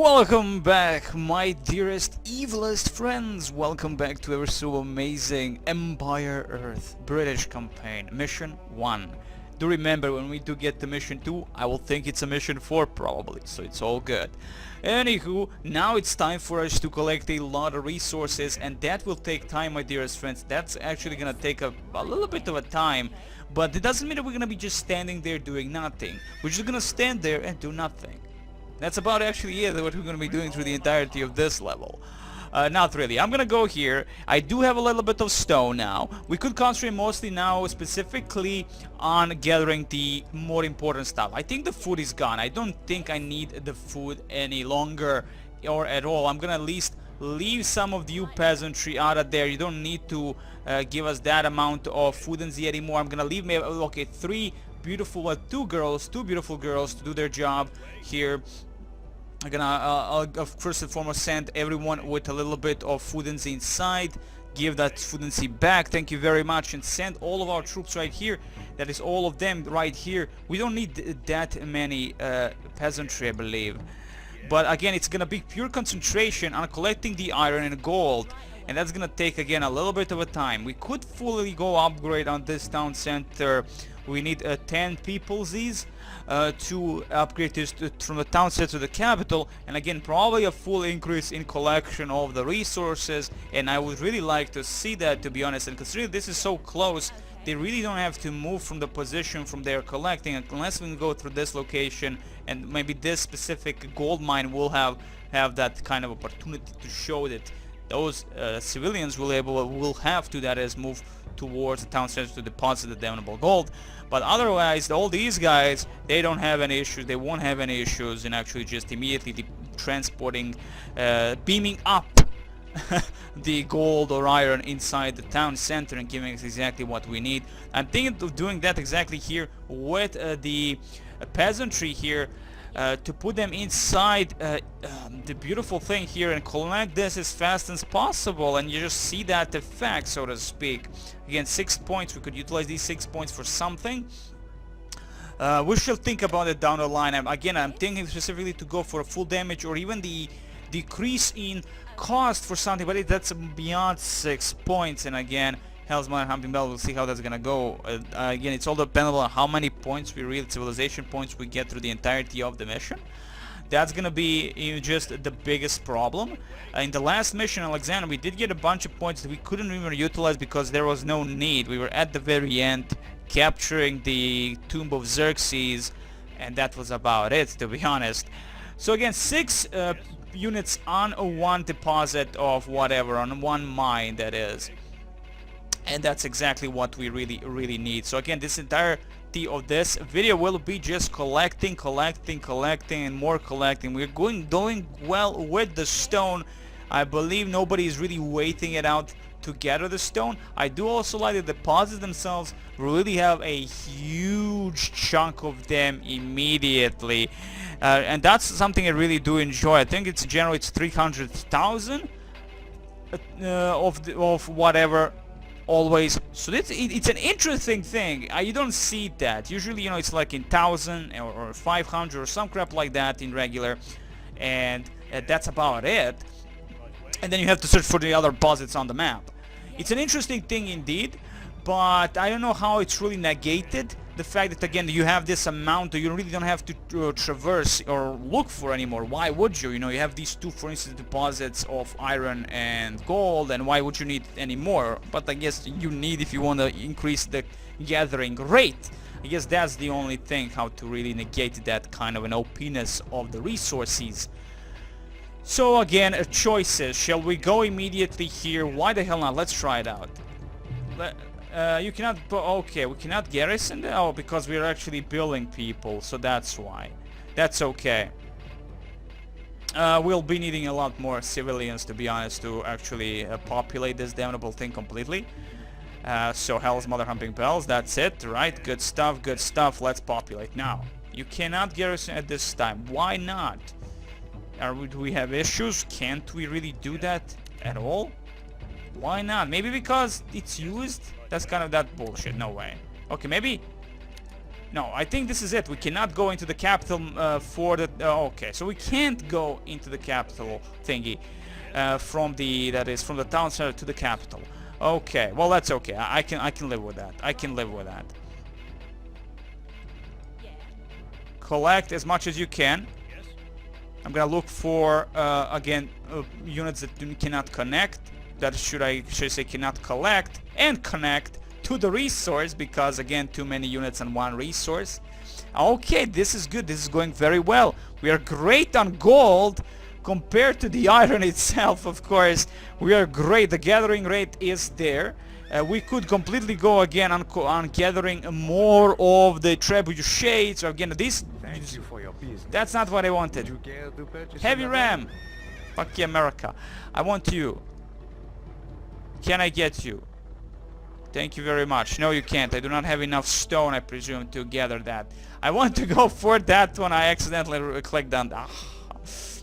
Welcome back, my dearest, evilest friends. Welcome back to our so amazing Empire Earth British campaign, Mission 1. Do remember, when we do get to Mission 2, I will think it's a Mission 4 probably, so it's all good. Anywho, now it's time for us to collect a lot of resources, and that will take time, my dearest friends. That's actually gonna take a little bit of a time, but it doesn't mean that we're gonna be just standing there doing nothing. We're just gonna stand there and do nothing. That's about actually what we're going to be doing through the entirety of this level. Not really. I'm going to go here. I do have a little bit of stone now. We could concentrate mostly now specifically on gathering the more important stuff. I think the food is gone. I don't think I need the food any longer or at all. I'm going to at least leave some of you peasantry out of there. You don't need to give us that amount of food and Z anymore. I'm going to leave maybe, okay, two beautiful girls to do their job here. I'm gonna first and foremost send everyone with a little bit of food and Z inside, give that food and Z back, thank you very much, and send all of our troops right here. That is all of them right here. We don't need that many peasantry, I believe, but again it's gonna be pure concentration on collecting the iron and gold, and that's gonna take again a little bit of a time. We could fully go upgrade on this town center. We need 10 people Z's to upgrade this from the town center to the capital, and again probably a full increase in collection of the resources, and I would really like to see that, to be honest. And considering this is so close, they really don't have to move from the position from there collecting, unless we can go through this location, and maybe this specific gold mine will have that kind of opportunity to show that those civilians will have to, that is, move towards the town center to deposit the damnable gold. But otherwise, all these guys, they don't have any issues. They won't have any issues in actually just immediately transporting, beaming up the gold or iron inside the town center and giving us exactly what we need. I'm thinking of doing that exactly here with the peasantry here, to put them inside the beautiful thing here and collect this as fast as possible, and you just see that effect, so to speak. Again, 6 points. We could utilize these 6 points for something. We shall think about it down the line. I'm thinking specifically to go for a full damage or even the decrease in cost for something, but that's beyond 6 points. And again, Hell's Mother Humping Bell, we'll see how that's gonna go. Again, it's all dependent on how many points civilization points we get through the entirety of the mission. That's gonna be just the biggest problem. In the last mission, Alexander, we did get a bunch of points that we couldn't even utilize because there was no need. We were at the very end capturing the Tomb of Xerxes, and that was about it, to be honest. So again, 6 units on one deposit of whatever, on one mine, that is. And that's exactly what we really need. So again, this entirety of this video will be just collecting and more collecting. We're doing well with the stone. I believe nobody is really waiting it out to gather the stone. I do also like the deposits themselves. We really have a huge chunk of them immediately, and that's something I really do enjoy. I think it's generally it's 300,000 of whatever. Always. So it's an interesting thing. You don't see that usually. It's like in 1,000 or 500 or some crap like that in regular, and that's about it. And then you have to search for the other deposits on the map. It's an interesting thing indeed, but I don't know how it's really negated the fact that, again, you have this amount that you really don't have to traverse or look for anymore. Why would you? You have these two, for instance, deposits of iron and gold, and why would you need any more? But I guess you need if you want to increase the gathering rate. I guess that's the only thing, how to really negate that kind of an OP-ness of the resources. So again, choices. Shall we go immediately here? Why the hell not? Let's try it out. You cannot, okay, we cannot garrison it? Oh, because we're actually building people, so that's why. That's okay. We'll be needing a lot more civilians, to be honest, to actually populate this damnable thing completely. So Hell's Mother Humping Bells, that's it, right? Good stuff, good stuff. Let's populate now. You cannot garrison at this time. Why not? Do we have issues? Can't we really do that at all? Why not? Maybe because it's used? That's kind of that bullshit. No way. Okay, maybe No, I think this is it. We cannot go into the capital for the... okay, so we can't go into the capital thingy from the town center to the capital. Okay, well that's okay. I can live with that. I can live with that. Collect as much as you can. I'm gonna look for again units that cannot connect. That should I say cannot collect and connect to the resource, because again too many units on one resource. Okay, this is good. This is going very well. We are great on gold compared to the iron itself. Of course we are great. The gathering rate is there. We could completely go again on gathering more of the trebuchets. So again, this... Thank you for your business. That's not what I wanted. Did you get the purchase Heavy order? ram. Fuck yeah, America. I want you. Can I get you? Thank you very much. No, you can't. I do not have enough stone, I presume, to gather that. I want to go for that one. I accidentally clicked on that.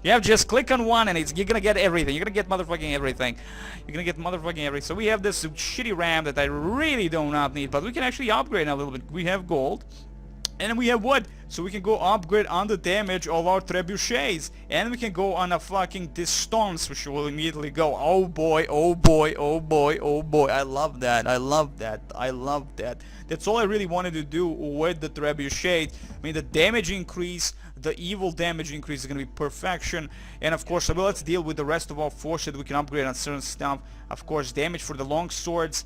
You have just click on one and you're gonna get everything. You're gonna get motherfucking everything. You're gonna get motherfucking everything. So we have this shitty ram that I really do not need, but we can actually upgrade a little bit. We have gold. And we have wood, so we can go upgrade on the damage of our trebuchets. And we can go on a fucking distance, which will immediately go. Oh boy, oh boy, oh boy, oh boy. I love that, I love that, I love that. That's all I really wanted to do with the trebuchet. I mean, the damage increase, the evil damage increase is going to be perfection. And of course, let's deal with the rest of our force that we can upgrade on certain stuff. Of course, damage for the long swords,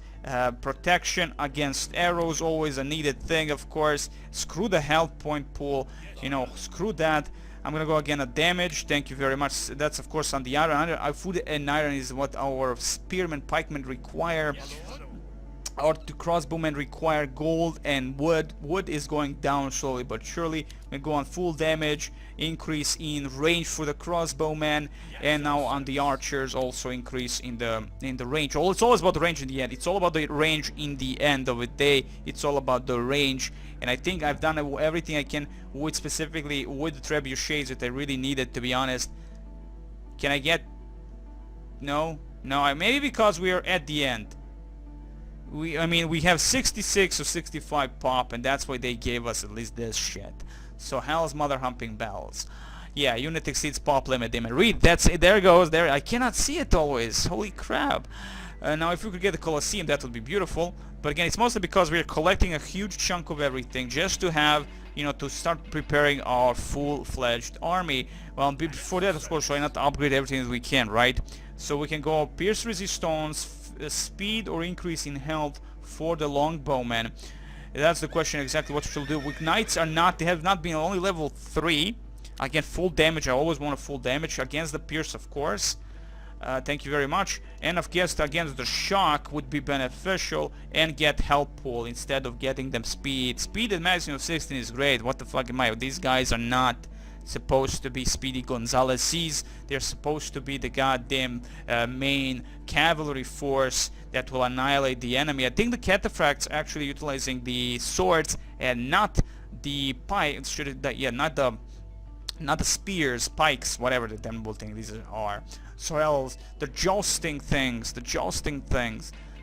protection against arrows, always a needed thing. Of course, screw the health point pool, you know, screw that. I'm gonna go again at damage. Thank you very much. That's of course on the iron. Food and iron is what our spearmen, pikemen require. Our crossbowmen require gold and wood. Wood is going down slowly but surely. We go on full damage, increase in range for the crossbowmen, and now on the archers also increase in the range. It's always about the range in the end. It's all about the range in the end of the day. It's all about the range, and I think I've done everything I can with specifically with the trebuchets that I really needed, to be honest. Can I get... No, maybe because we are at the end. I mean, we have 66 or 65 pop, and that's why they gave us at least this shit. So hell's mother humping bells. Yeah, unit exceeds pop limit. Damn it. Read, that's it. There it goes. There. I cannot see it always. Holy crap. Now, if we could get the Colosseum, that would be beautiful. But again, it's mostly because we're collecting a huge chunk of everything just to have, you know, to start preparing our full-fledged army. Well, before that, of course, why not upgrade everything that we can, right? So we can go pierce resistance, speed or increase in health for the longbowmen. That's the question, exactly what we should do. With knights are not, they have not been only level 3. Again, full damage, I always want a full damage against the pierce, of course. Thank you very much. And of course, against the shock would be beneficial, and get health pool instead of getting them speed. Speed at maximum of 16 is great. What the fuck am I? These guys are not supposed to be Speedy Gonzalez's. They're supposed to be the goddamn main cavalry force that will annihilate the enemy. I think the cataphracts actually utilizing the swords and not the pikes. Not the spears, pikes, whatever the damn thing these are. So else, the jousting things,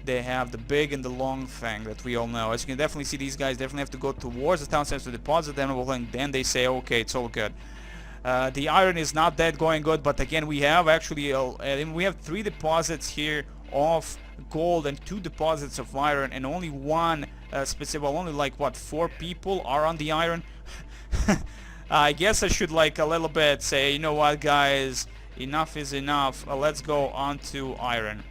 they have the big and the long thing that we all know. As you can definitely see, these guys definitely have to go towards the town center to deposit them, and then they say, okay, it's all good. The iron is not that going good, but again, we have actually we have 3 deposits here of gold and 2 deposits of iron, and only one specific, well, only like what, 4 people are on the iron. I guess I should like a little bit say, you know what, guys, enough is enough. Let's go on to iron.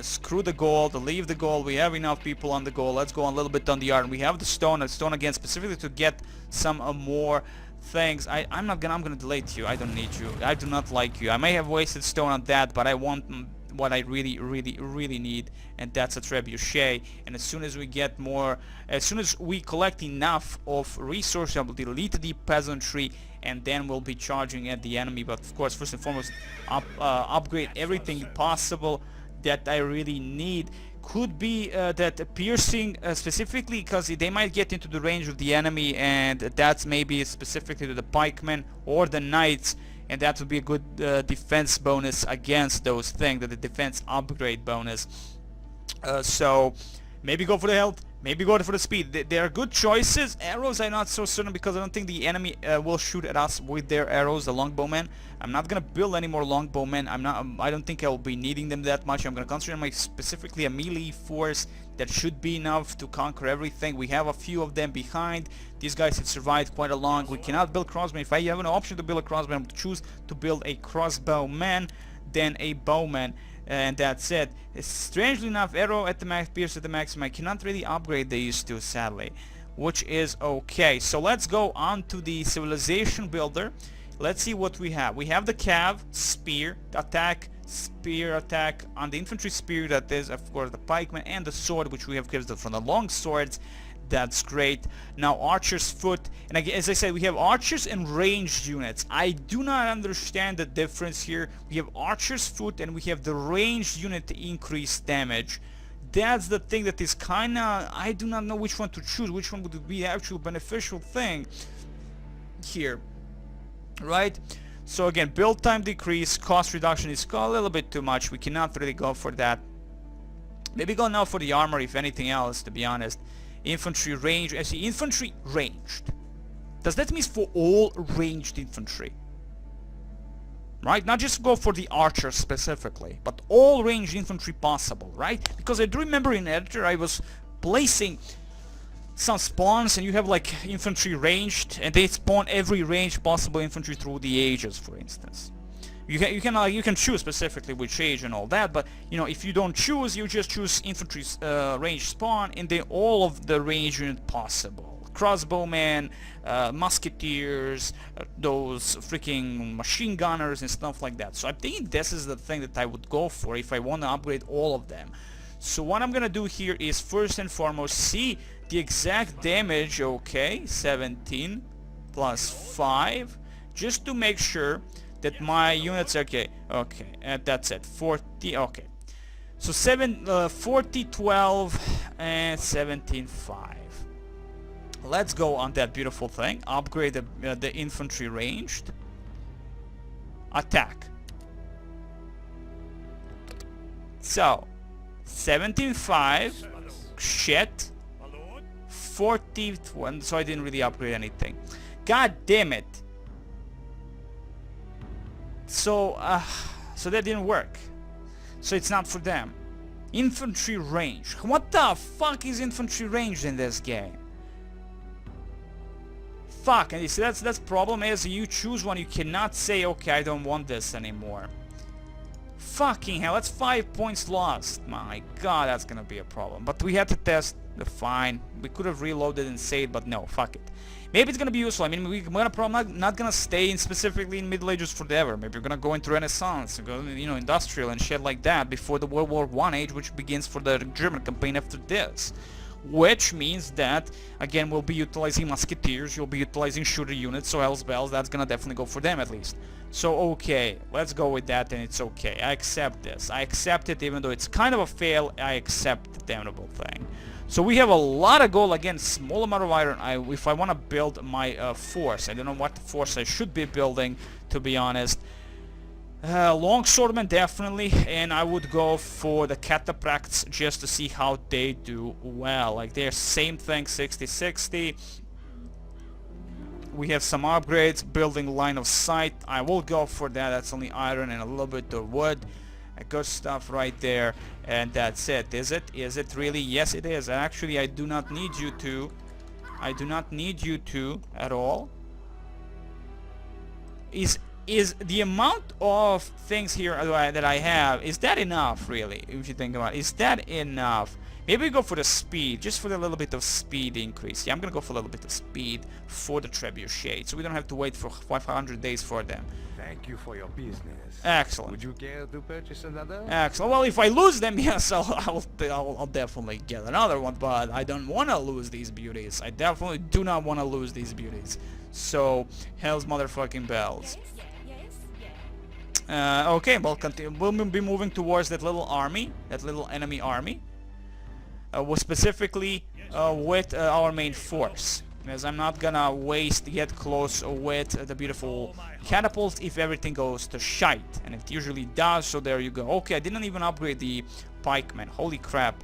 Screw the gold, leave the gold. We have enough people on the gold. Let's go on a little bit on the iron. We have the stone, and stone again specifically to get some more things. I'm gonna delete you. I don't need you. I do not like you. I may have wasted stone on that, but I want what I really need, and that's a trebuchet. And as soon as we get more, as soon as we collect enough of resources, I will delete the peasantry, and then we'll be charging at the enemy. But of course, first and foremost, upgrade everything possible that I really need. Could be that piercing specifically because they might get into the range of the enemy, and that's maybe specifically to the pikemen or the knights, and that would be a good defense bonus against those things, the defense upgrade bonus. So maybe go for the health, Maybe go for the speed. They are good choices. Arrows, I'm not so certain because I don't think the enemy will shoot at us with their arrows, the longbowmen. I'm not gonna build any more longbowmen. I don't think I'll be needing them that much. I'm gonna concentrate on my specifically a melee force that should be enough to conquer everything. We have a few of them behind. These guys have survived quite a long. We cannot build crossbow. If I have an option to build a crossbow, I would choose to build a crossbowman than a bowman. And that's it. Strangely enough, arrow at the max, pierce at the maximum. I cannot really upgrade these two, sadly, which is okay. So let's go on to the civilization builder. Let's see what we have. We have the cav, spear, attack, spear attack. On the infantry spear, that is of course the pikeman, and the sword, which we have given from the long swords. That's great. Now archer's foot, and again, as I said, we have archers and ranged units. I do not understand the difference here. We have archer's foot and we have the ranged unit to increase damage. That's the thing that is kinda, I do not know which one to choose, which one would be the actual beneficial thing here, right? So again, build time decrease, cost reduction is a little bit too much. We cannot really go for that. Maybe go now for the armor, if anything else, to be honest. Infantry range, I see infantry ranged. Does that mean for all ranged infantry? Right? Not just go for the archers specifically, but all ranged infantry possible, right? Because I do remember in editor I was placing some spawns and you have like infantry ranged and they spawn every ranged possible infantry through the ages, for instance. You can choose specifically which age and all that, but you know, if you don't choose, you just choose infantry range spawn and then all of the range unit possible. Crossbowmen, musketeers, those freaking machine gunners and stuff like that. So I think this is the thing that I would go for if I want to upgrade all of them. So what I'm gonna do here is first and foremost see the exact damage. Okay, 17 plus 5, just to make sure that my units, okay, that's it, 40, okay. So 40, 12, and 17, 5. Let's go on that beautiful thing. Upgrade the infantry ranged. Attack. So, 17, 5, shit. 40, 1, so I didn't really upgrade anything. God damn it. So that didn't work. So it's not for them. Infantry range. What the fuck is infantry range in this game? Fuck, and you see that's problem is you choose one, you cannot say, okay, I don't want this anymore. Fucking hell, that's 5 points lost. My god, that's gonna be a problem. But we had to test the fine. We could have reloaded and saved, but no, fuck it. Maybe it's gonna be useful. I mean, we're gonna probably not gonna stay in specifically in Middle Ages forever. Maybe we're gonna go into Renaissance, go, you know, industrial and shit like that before the World War I age, which begins for the German campaign after this. Which means that again we'll be utilizing musketeers, you'll be utilizing shooter units, so Hell's Bells, that's gonna definitely go for them at least. So okay, let's go with that, and it's okay. I accept this. I accept it, even though it's kind of a fail. I accept the damnable thing. So we have a lot of gold, again, small amount of iron. If I want to build my force, I don't know what force I should be building, to be honest. Longswordmen definitely, and I would go for the cataphracts just to see how they do well. Like they're same thing, 60-60. We have some upgrades, building line of sight. I will go for that. That's only iron and a little bit of wood. Good stuff right there, and that's it. Is it? Is it really? Yes, it is. Actually, I do not need you to. I do not need you to at all. Is the amount of things here that I have, is that enough, really? If you think about it, is that enough? Maybe we go for the speed, just for a little bit of speed increase. Yeah, I'm gonna go for a little bit of speed for the trebuchet, so we don't have to wait for 500 days for them. Thank you for your business. Excellent. Would you care to purchase another? Excellent. Well, if I lose them, yes, I'll definitely get another one, but I don't want to lose these beauties. I definitely do not want to lose these beauties. So, hell's motherfucking bells. Okay, we'll continue. We'll be moving towards that little army, that little enemy army. Specifically with our main force, as I'm not gonna get close with the beautiful catapults if everything goes to shite, and it usually does. So there you go. Okay, I didn't even upgrade the pikemen. Holy crap.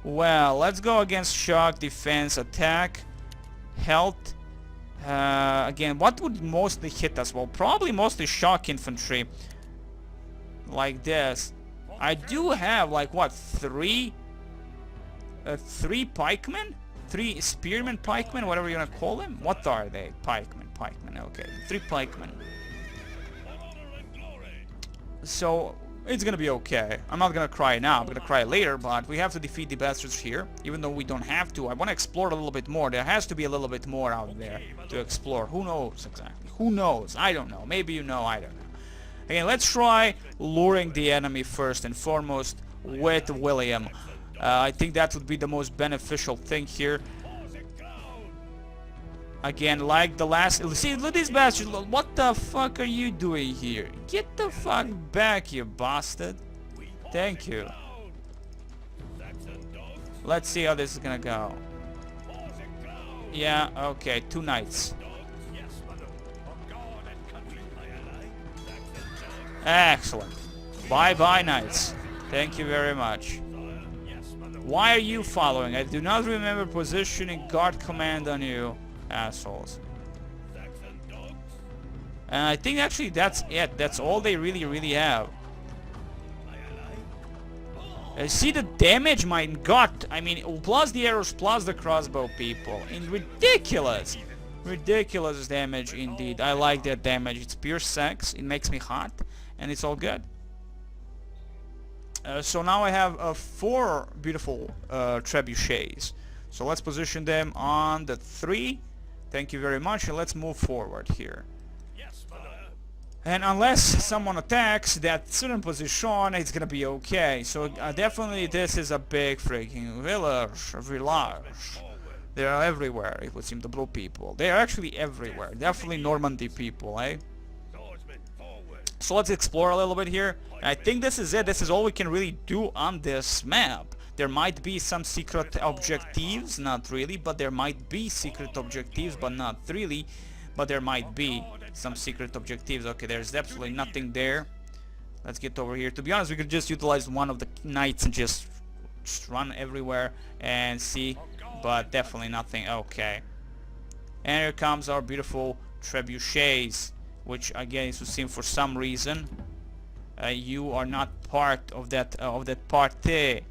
Well, let's go against shock, defense, attack, health. Again, what would mostly hit us? Well, probably mostly shock infantry. Like this. I do have like what, three pikemen? 3 spearmen, pikemen, whatever you wanna call them? What are they? Pikemen, okay. 3 pikemen. So it's gonna be okay. I'm not gonna cry now, I'm gonna cry later, but we have to defeat the bastards here, even though we don't have to. I wanna explore a little bit more. There has to be a little bit more out there to explore. Who knows exactly? Who knows? I don't know. Maybe you know, I don't know. Again, let's try luring the enemy first and foremost with William. I think that would be the most beneficial thing here. Again, like the last... See, look at these bastards. What the fuck are you doing here? Get the fuck back, you bastard. Thank you. Let's see how this is gonna go. Yeah, okay, 2 knights. Excellent. Bye-bye, knights. Thank you very much. Why are you following? I do not remember positioning guard command on you. Assholes. And I think actually that's it. That's all they really have. See the damage my god. I mean, plus the arrows, plus the crossbow people. Ridiculous. Ridiculous damage indeed. I like that damage. It's pure sex. It makes me hot. And it's all good. So now I have 4 beautiful trebuchets. So let's position them on the 3. Thank you very much, and let's move forward here. And unless someone attacks that certain position, it's gonna be okay. So definitely this is a big freaking village. They are everywhere, it would seem, the blue people. They are actually everywhere. Definitely Normandy people, eh? So let's explore a little bit here. I think this is it. This is all we can really do on this map. There might be some secret objectives, not really, but there might be secret objectives, but not really. But there might be some secret objectives. Okay, there's absolutely nothing there. Let's get over here. To be honest, we could just utilize one of the knights and just run everywhere and see, but definitely nothing. Okay. And here comes our beautiful trebuchets, which again is to seem for some reason you are not part of that party.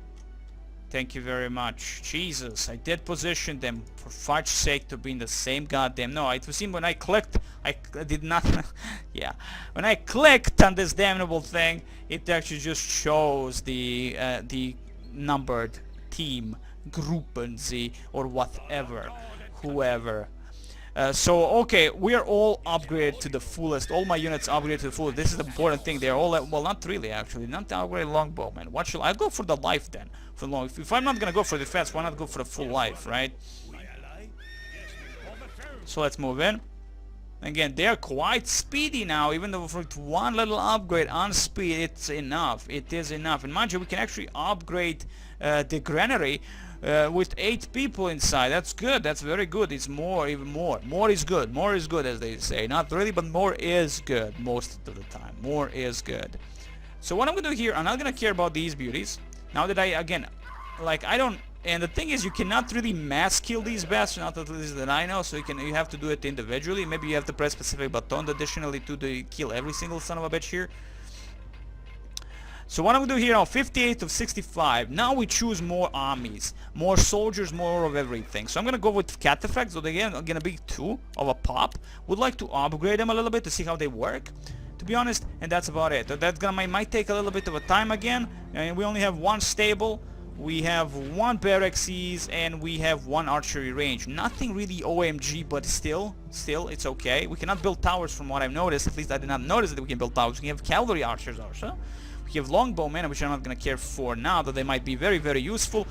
Thank you very much. Jesus, I did position them for fudge's sake to be in the same goddamn... No, it was when I clicked, I did not... yeah. When I clicked on this damnable thing, it actually just shows the numbered team, Gruppen, or whatever, whoever. So, okay, we are all upgraded to the fullest. All my units upgraded to the fullest. This is the important thing. They're all... well, not really, actually. Not the upgraded longbowman. What shall I go for the life, then? For long. If I'm not gonna go for defense, why not go for the full life, right? So let's move in. Again, they are quite speedy now. Even though for one little upgrade on speed, it's enough. It is enough. And mind you, we can actually upgrade the granary with 8 people inside. That's good. That's very good. It's more, even more. More is good. More is good, as they say. Not really, but more is good most of the time. More is good. So what I'm gonna do here, I'm not gonna care about these beauties. Now that I, again, like, I don't... And the thing is, you cannot really mass kill these bastards, not at least that I know, so you have to do it individually. Maybe you have to press specific button additionally to kill every single son of a bitch here. So what I'm going to do here now, 58 of 65. Now we choose more armies, more soldiers, more of everything. So I'm going to go with cataphracts. So again, I'm going to be 2 of a pop. Would like to upgrade them a little bit to see how they work, to be honest, and that's about it. That's gonna might take a little bit of a time again, and we only have 1 stable, we have 1 barracks, and we have 1 archery range. Nothing really OMG, but still it's okay. We cannot build towers from what I've noticed. At least I did not notice that we can build towers. We have cavalry archers also. We have longbowmen, which I'm not gonna care for now, though they might be very useful.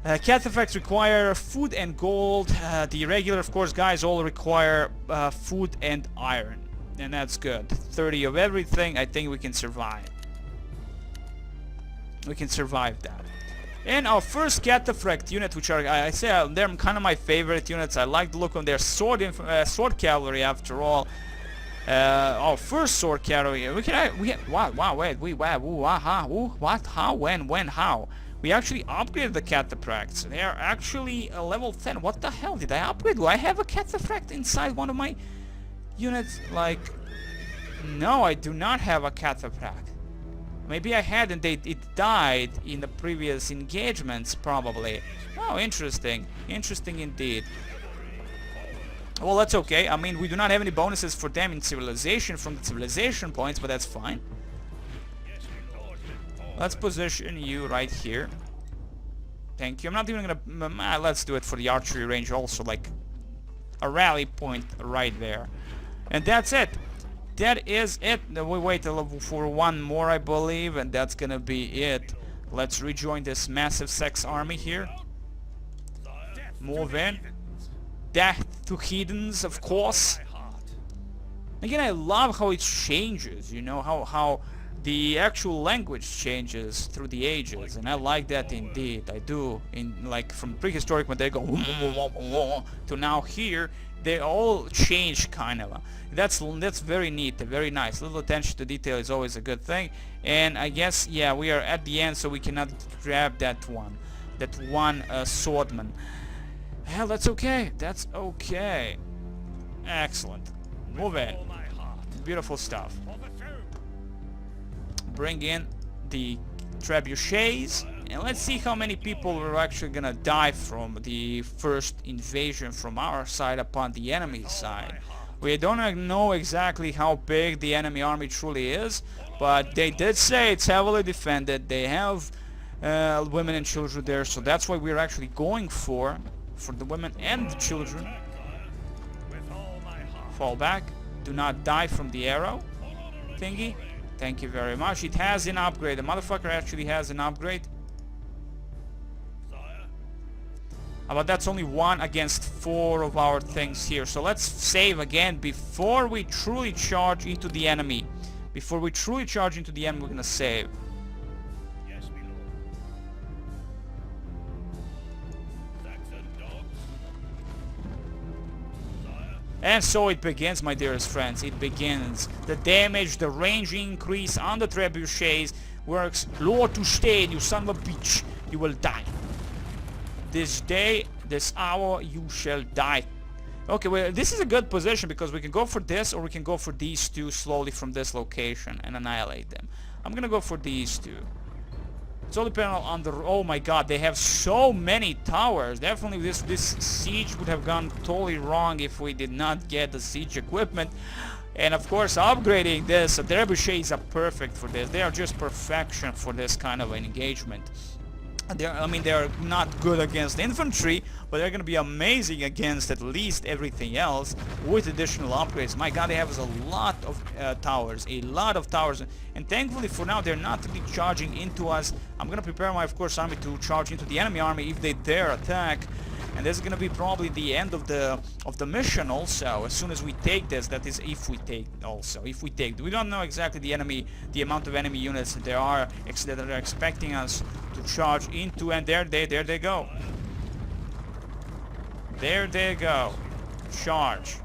Cataphracts require food and gold. The regular, of course, guys all require food and iron. And that's good. 30 of everything. I think we can survive. We can survive that. And our first cataphract unit, which are, I say, they're kind of my favorite units. I like the look on their sword cavalry. After all, our first sword cavalry. What? How? When? How? We actually upgraded the cataphracts. They are actually a level 10. What the hell did I upgrade? Do I have a cataphract inside one of my units? Like, no, I do not have a cataphract. Maybe I had and it died in the previous engagements, probably. Oh, interesting. Interesting indeed. Well, that's okay. I mean, we do not have any bonuses for them in civilization from the civilization points, but that's fine. Let's position you right here. Thank you. I'm not even gonna... let's do it for the archery range also, like a rally point right there. And that's it. That is it. We wait for one more, I believe, and that's gonna be it. Let's rejoin this massive sex army here. Move in. Death to heathens, of course. Again, I love how it changes, you know, how the actual language changes through the ages, and I like that indeed. I do. In like from prehistoric when they go to now here, they all change kind of. That's very neat, very nice. Little attention to detail is always a good thing. And I guess, yeah, we are at the end, so we cannot grab that one swordman. Hell, that's okay. That's okay. Excellent. Move in. Beautiful stuff. Bring in the trebuchets, and let's see how many people are actually gonna die from the first invasion from our side upon the enemy side. We don't know exactly how big the enemy army truly is, but they did say it's heavily defended. They have women and children there, so that's why we're actually going for the women and the children. Fall back. Do not die from the arrow thingy. Thank you very much. It has an upgrade. The motherfucker actually has an upgrade. But that's only 1 against 4 of our things here. So let's save again before we truly charge into the enemy. Before we truly charge into the enemy, we're gonna save. And so it begins, my dearest friends. It begins. The damage, the range increase on the trebuchets works. Lord to stay, you son of a bitch. You will die. This day, this hour, you shall die. Okay, well, this is a good position because we can go for this or we can go for these two slowly from this location and annihilate them. I'm gonna go for these two. It's all depending on the... Oh my god, they have so many towers. Definitely this siege would have gone totally wrong if we did not get the siege equipment. And of course, upgrading this, the trebuchets are perfect for this. They are just perfection for this kind of an engagement. They're not good against infantry, but they're going to be amazing against at least everything else with additional upgrades. My god, they have a lot of towers, and thankfully for now they're not really charging into us. I'm going to prepare my, of course, army to charge into the enemy army if they dare attack. And this is going to be probably the end of the mission also, as soon as we take this. That is, if we take also. If we take. We don't know exactly the amount of enemy units that are expecting us to charge into, and there they go. There they go. Charge.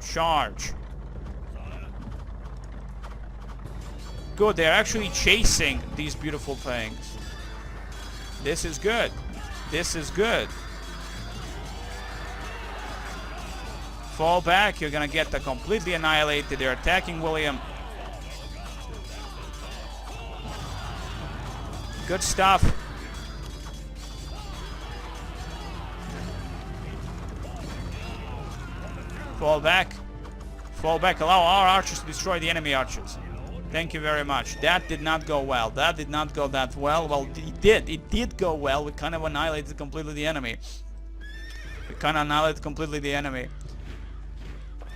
Charge. Good, they're actually chasing these beautiful things. This is good. This is good. Fall back, you're gonna get completely annihilated. They're attacking William. Good stuff. Fall back. Fall back. Allow our archers to destroy the enemy archers. Thank you very much. That did not go well. That did not go that well. Well, it did. It did go well. We kind of annihilated completely the enemy.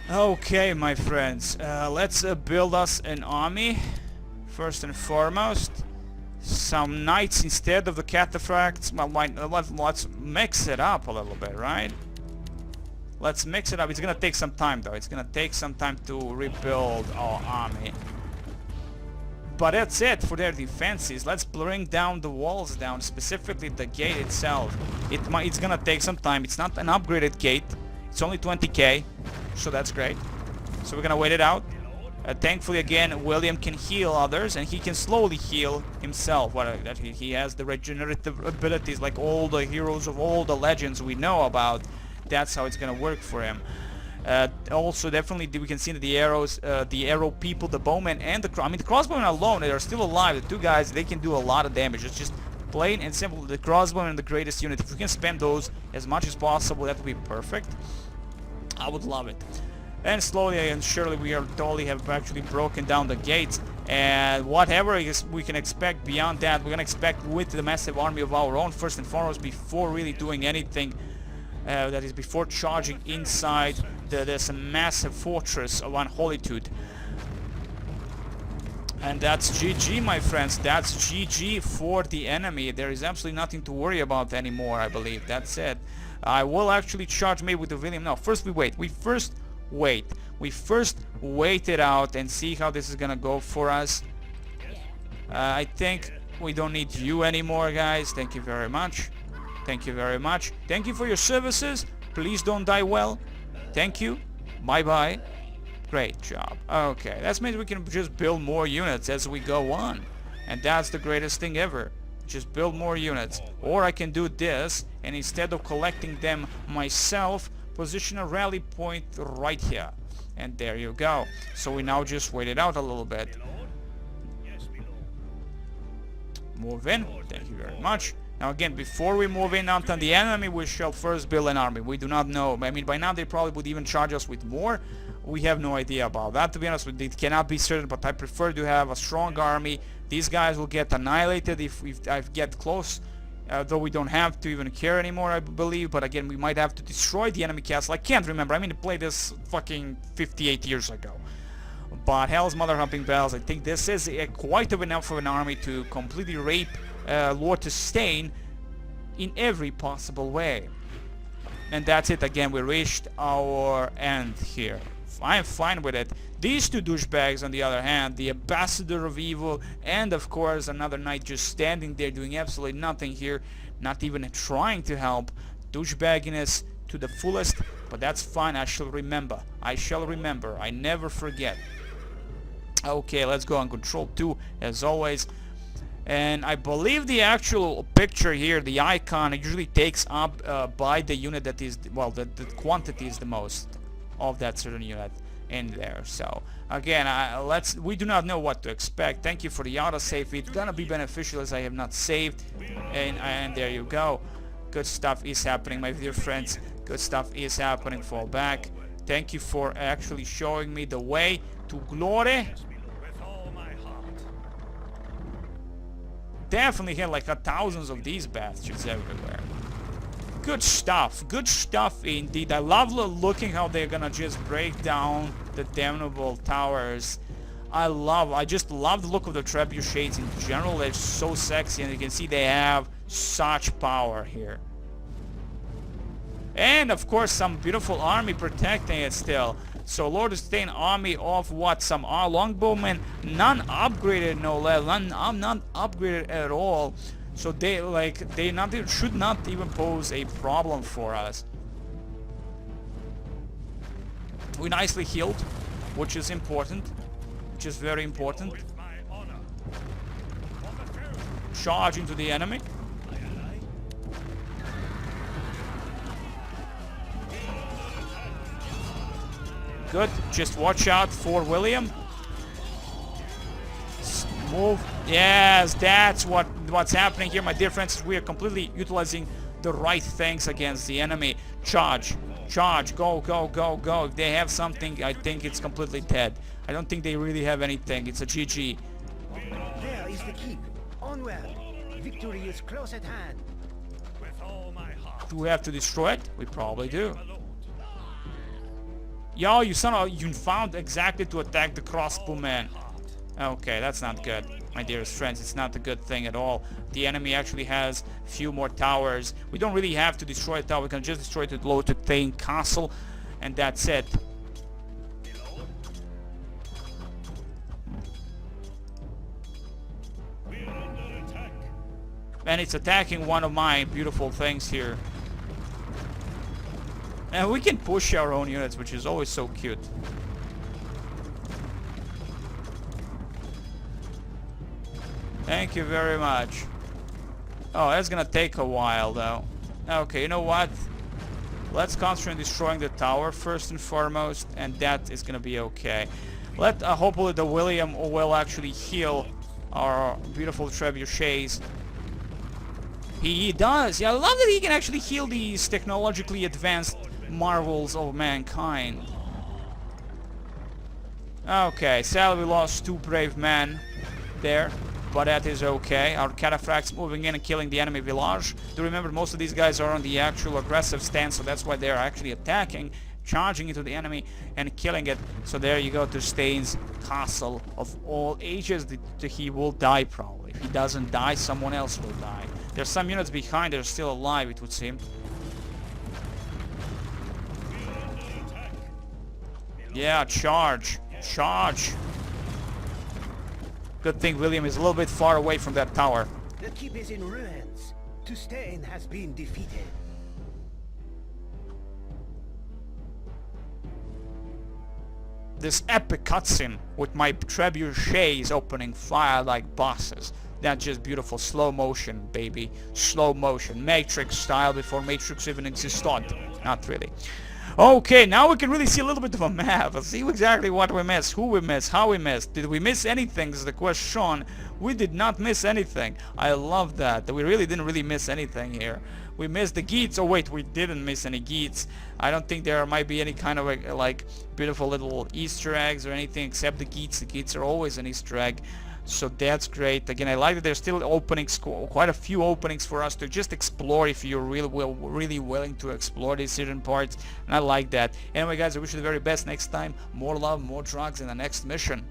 Okay, my friends, let's build us an army, first and foremost. Some knights instead of the cataphracts. Well, let's mix it up a little bit, right? Let's mix it up. It's gonna take some time, though. It's gonna take some time to rebuild our army. But that's it for their defenses. Let's bring down the walls down, specifically the gate itself. It's gonna take some time. It's not an upgraded gate. It's only 20k, so that's great. So we're gonna wait it out. Thankfully, again, William can heal others, and he can slowly heal himself. That he has the regenerative abilities like all the heroes of all the legends we know about. That's how it's gonna work for him. Also, definitely, we can see that the arrow people, the bowmen, and the crossbowmen alone, they are still alive. The two guys, they can do a lot of damage. It's just plain and simple. The crossbowmen, the greatest unit. If we can spam those as much as possible, that would be perfect. I would love it. And slowly and surely we are totally have actually broken down the gates, and whatever we can expect beyond that, we're gonna expect with the massive army of our own first and foremost, before really doing anything. That is before charging inside this massive fortress of Unholitude. And that's GG, my friends. That's GG for the enemy. There is absolutely nothing to worry about anymore, I believe. That's it. I will actually charge maybe with the William. No, first we wait. We first wait it out and see how this is gonna go for us. I think we don't need you anymore, guys. Thank you very much. Thank you very much. Thank you for your services. Please don't die well. Thank you. Bye bye. Great job. Okay, that means we can just build more units as we go on, and that's the greatest thing ever. Just build more units. Or I can do this, and instead of collecting them myself, position a rally point right here, and there you go. So we now just wait it out a little bit. Move in. Thank you very much. Now again, before we move in onto the enemy, we shall first build an army. We do not know. I mean, by now they probably would even charge us with more. We have no idea about that, to be honest. It cannot be certain, but I prefer to have a strong army. These guys will get annihilated if I get close. Though we don't have to even care anymore, I believe. But again, we might have to destroy the enemy castle. I can't remember. I mean, I played this fucking 58 years ago. But hell's mother humping bells, I think this is quite enough of an army to completely rape Lord Sustain in every possible way. And that's it. Again, we reached our end here. I'm fine with it. These two douchebags, on the other hand, the ambassador of evil, and of course another knight just standing there doing absolutely nothing here, not even trying to help. Douchebagginess to the fullest, but that's fine. I shall remember. I shall remember. I never forget. Okay, let's go on Control 2 as always. And I believe the actual picture here, the icon, it usually takes up by the unit that is, well, the quantity is the most of that certain unit in there. So again, we do not know what to expect. Thank you for the autosave. It's gonna be beneficial as I have not saved, and there you go. Good stuff is happening, my dear friends. Good stuff is happening. Fall back. Thank you for actually showing me the way to glory. Definitely had like thousands of these bastards everywhere. Good stuff indeed. I love looking how they're gonna just break down the damnable towers. I just love the look of the trebuchets in general. They're so sexy, and you can see they have such power here. And of course some beautiful army protecting it still. So Lord Sustain army of what? Some longbowmen, none upgraded, no less, not upgraded at all. So they should not even pose a problem for us. We nicely healed, which is important, which is very important. Charge into the enemy. Good. Just watch out for William. Move. Yes, that's what's happening here, my dear friends. We are completely utilizing the right things against the enemy. Charge. Charge. Go, go, go, go. If they have something, I think it's completely dead. I don't think they really have anything. It's a GG. There is the keep. Onward. Victory is close at hand. With all my heart. Do we have to destroy it? We probably do. Yo, you found exactly to attack the crossbowman. Okay, that's not good, my dearest friends. It's not a good thing at all. The enemy actually has a few more towers. We don't really have to destroy a tower. We can just destroy the Lord Sustain castle, and that's it. And it's attacking one of my beautiful things here. And we can push our own units, which is always so cute. Thank you very much. Oh, that's gonna take a while though. Okay, you know what? Let's concentrate on destroying the tower first and foremost, and that is gonna be okay. Hopefully the William will actually heal our beautiful trebuchets. He does! Yeah, I love that he can actually heal these technologically advanced marvels of mankind. Okay, sadly we lost 2 brave men there, but that is okay. Our cataphracts moving in and killing the enemy village. Do remember, most of these guys are on the actual aggressive stance, so that's why they're actually attacking, charging into the enemy and killing it. So there you go to Stain's castle of all ages. He will die probably. If he doesn't die, someone else will die. There's some units behind, they're still alive, it would seem. Yeah, charge! Charge! Good thing William is a little bit far away from that tower. The keep is in ruins. Tustain has been defeated. This epic cutscene with my trebuchets opening fire like bosses. That's just beautiful. Slow motion, baby. Slow motion. Matrix style before Matrix even existed. Not really. Okay, now we can really see a little bit of a map. Let's see exactly what we missed, who we missed, how we missed. Did we miss anything is the question. We did not miss anything. I love that. We really didn't miss anything here. We missed the gates. Oh wait, we didn't miss any gates. I don't think there might be any kind of like beautiful little Easter eggs or anything except the gates. The gates are always an Easter egg. So that's great. Again, I like that there's still openings, quite a few openings for us to just explore if you're really willing to explore these certain parts, and I like that. Anyway guys, I wish you the very best next time. More love, more drugs in the next mission.